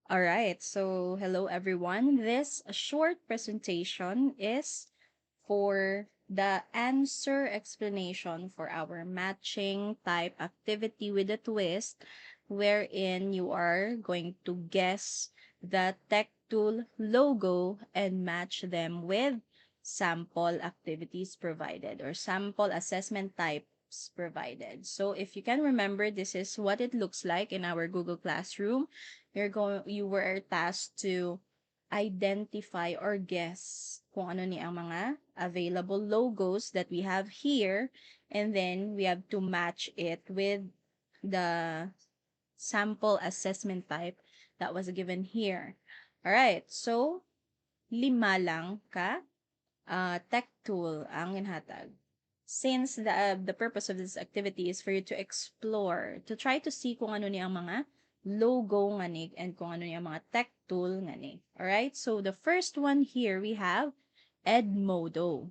All right, so hello everyone. This short presentation is for the answer explanation for our matching type activity with a twist, wherein you are going to guess the tech tool logo and match them with sample activities provided or sample assessment types provided. So if you can remember, this is what it looks like in our Google Classroom. You were tasked to identify or guess kung ano ni ang mga available logos that we have here, and then we have to match it with the sample assessment type that was given here. All right, so lima lang ka tech tool ang ginhatag. Since the purpose of this activity is for you to explore, to try to see kung ano ni ang mga logo nganig and kung ano ni ang mga tech tool nganig. Alright, so the first one here we have Edmodo.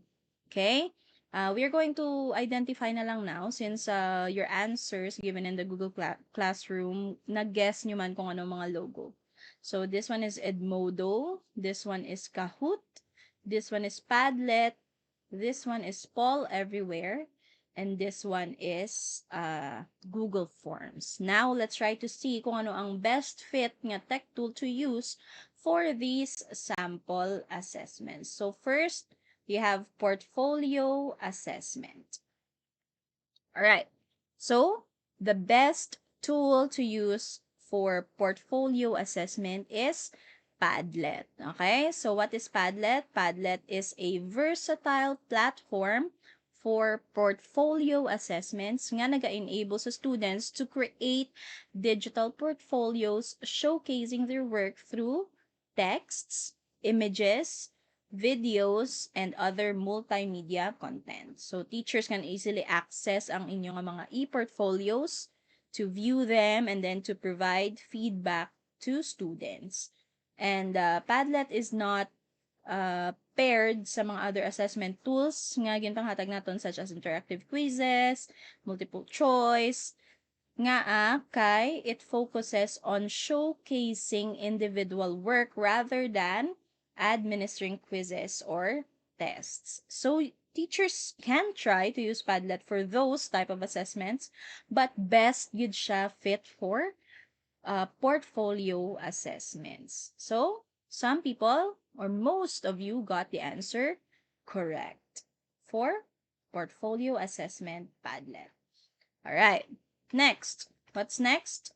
Okay? We are going to identify na lang now since your answers given in the Google Classroom, nag-guess nyo man kung ano mga logo. So this one is Edmodo, this one is Kahoot, this one is Padlet, this one is Poll Everywhere, and this one is Google Forms. Now, let's try to see kung ano ang best fit nga tech tool to use for these sample assessments. So first, we have portfolio assessment. All right. So, the best tool to use for portfolio assessment is Padlet. Okay? So, what is Padlet? Padlet is a versatile platform for portfolio assessments nga naga-enable sa students to create digital portfolios showcasing their work through texts, images, videos, and other multimedia content. So, teachers can easily access ang inyong mga e-portfolios to view them and then to provide feedback to students. And Padlet is not paired sa mga other assessment tools nga ginpanghatag naton such as interactive quizzes, multiple choice, nga kay it focuses on showcasing individual work rather than administering quizzes or tests. So teachers can try to use Padlet for those type of assessments, but best yun siya fit for portfolio assessments. So some people or most of you got the answer correct for portfolio assessment Padlet. All right. Next. What's next?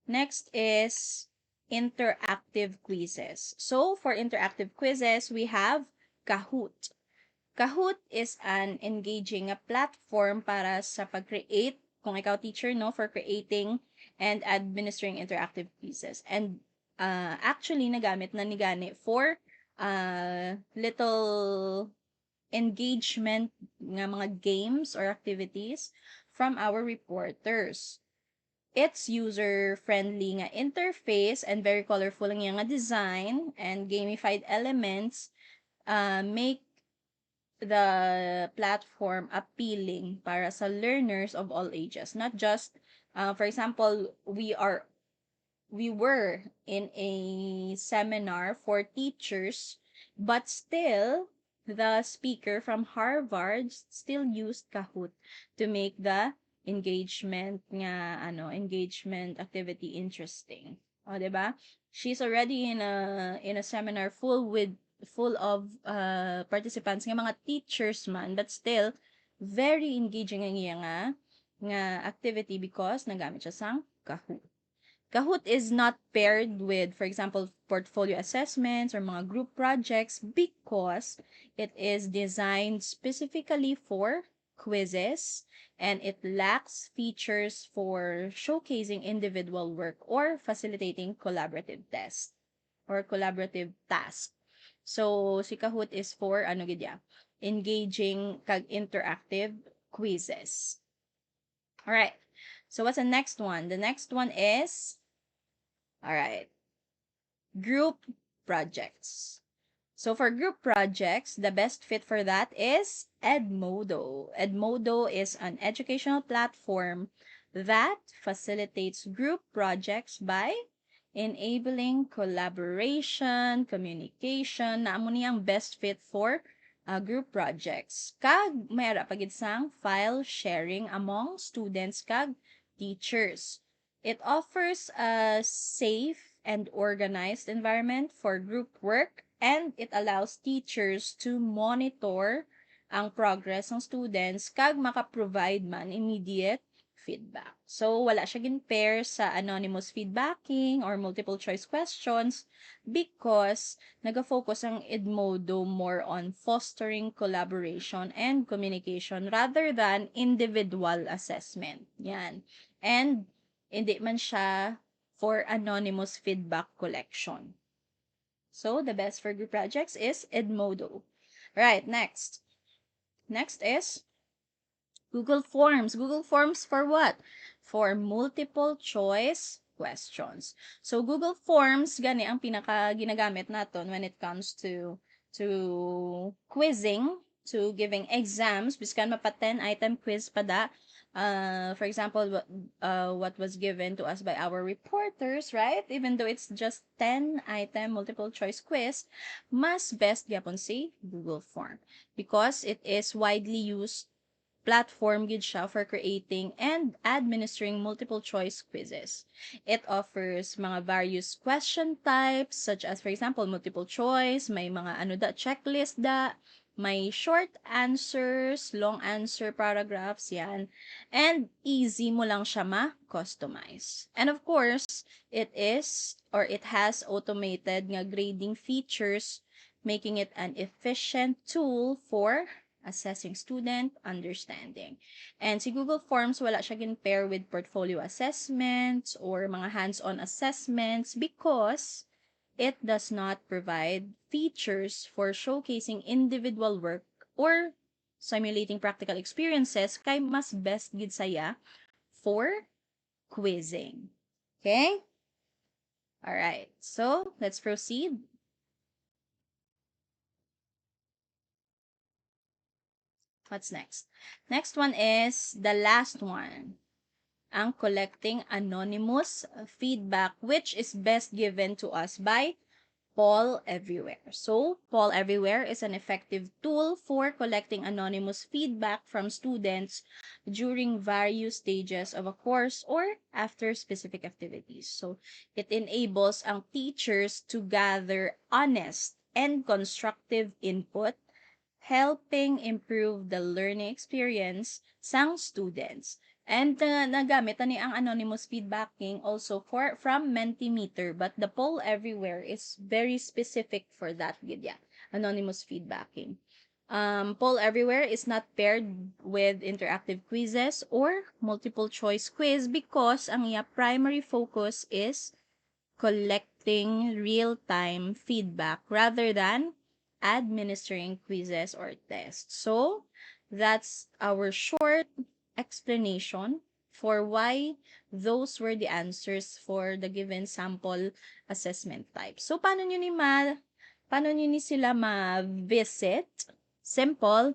Next is interactive quizzes. So, for interactive quizzes, we have Kahoot. Kahoot is an engaging platform para sa pag-create, kung ikaw teacher, no, for creating and administering interactive quizzes. And actually, nagamit na ni gani for little engagement nga mga games or activities from our reporters. It's user-friendly nga interface and very colorful nga design and gamified elements make the platform appealing para sa learners of all ages. Not just, for example, we were in a seminar for teachers, but still, the speaker from Harvard still used Kahoot to make the engagement activity interesting. O, 'di ba? She's already in a seminar full of participants nga mga teachers man, but still very engaging ang iya nga activity because nagamit siya sang Kahoot. Kahoot is not paired with, for example, portfolio assessments or mga group projects because it is designed specifically for quizzes and it lacks features for showcasing individual work or facilitating collaborative tests or collaborative tasks. So, si Kahoot is for, engaging kag interactive quizzes. All right. So, what's the next one? The next one is all right. Group projects. So for group projects, the best fit for that is Edmodo. Edmodo is an educational platform that facilitates group projects by enabling collaboration, communication, na amo niyang best fit for group projects. Kag mayara pagid sang file sharing among students kag teachers. It offers a safe and organized environment for group work, and it allows teachers to monitor ang progress ng students kag maka-provide man immediate feedback. So, wala siya gin-pair sa anonymous feedbacking or multiple choice questions because nag-focus ang Edmodo more on fostering collaboration and communication rather than individual assessment. Yan. And hindi man siya for anonymous feedback collection. So, the best for group projects is Edmodo. Right, next. Next is Google Forms. Google Forms for what? For multiple choice questions. So, Google Forms, gani ang pinaka ginagamit natin when it comes to quizzing, to giving exams. Biskan mapa 10-item quiz pa da. For example, what was given to us by our reporters, right? Even though it's just 10-item multiple choice quiz, mas best gyapon si Google Form because it is widely used platform gid siya for creating and administering multiple choice quizzes. It offers mga various question types such as for example multiple choice, may mga ano da checklist da, may short answers, long answer paragraphs yan, and easy mo lang siya ma-customize. And of course, it has automated nga grading features, making it an efficient tool for assessing student understanding. And si Google Forms, wala siya gin-pair with portfolio assessments or mga hands-on assessments because it does not provide features for showcasing individual work or simulating practical experiences kay mas best gid saya for quizzing. Okay? All right. So, let's proceed. What's next? Next one is the last one, ang collecting anonymous feedback, which is best given to us by Poll Everywhere. So, Poll Everywhere is an effective tool for collecting anonymous feedback from students during various stages of a course or after specific activities. So, it enables ang teachers to gather honest and constructive input, helping improve the learning experience sang students. And nagamit ani ang anonymous feedbacking also from Mentimeter, but the Poll Everywhere is very specific for that gidya, anonymous feedbacking. Poll Everywhere is not paired with interactive quizzes or multiple choice quiz because ang iya primary focus is collecting real-time feedback rather than administering quizzes or tests. So, that's our short explanation for why those were the answers for the given sample assessment type. So, paano nyo ni sila ma-visit? Simple.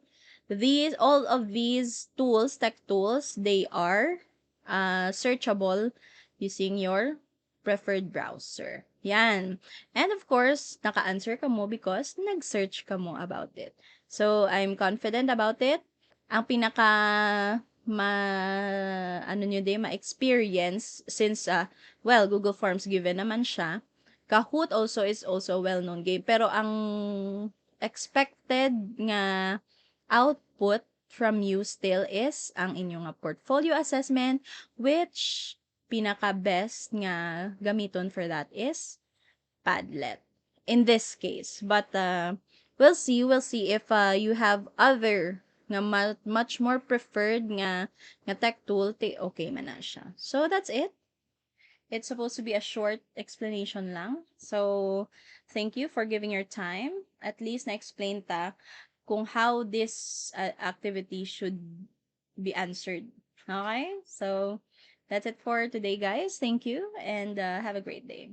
All of these tools, tech tools, they are searchable using your preferred browser. Yan. And of course, naka-answer ka mo because nag-search ka mo about it. So, I'm confident about it. Ang pinaka ma-experience since, Google Forms given naman siya. Kahoot also is also a well-known game. Pero ang expected nga output from you still is ang inyong portfolio assessment, which pinaka-best nga gamiton for that is Padlet in this case. But we'll see if you have other nga much more preferred nga tech tool, okay man na siya. So that's it. It's supposed to be a short explanation lang. So thank you for giving your time. At least na-explain ta kung how this activity should be answered. Okay? So that's it for today, guys. Thank you and have a great day.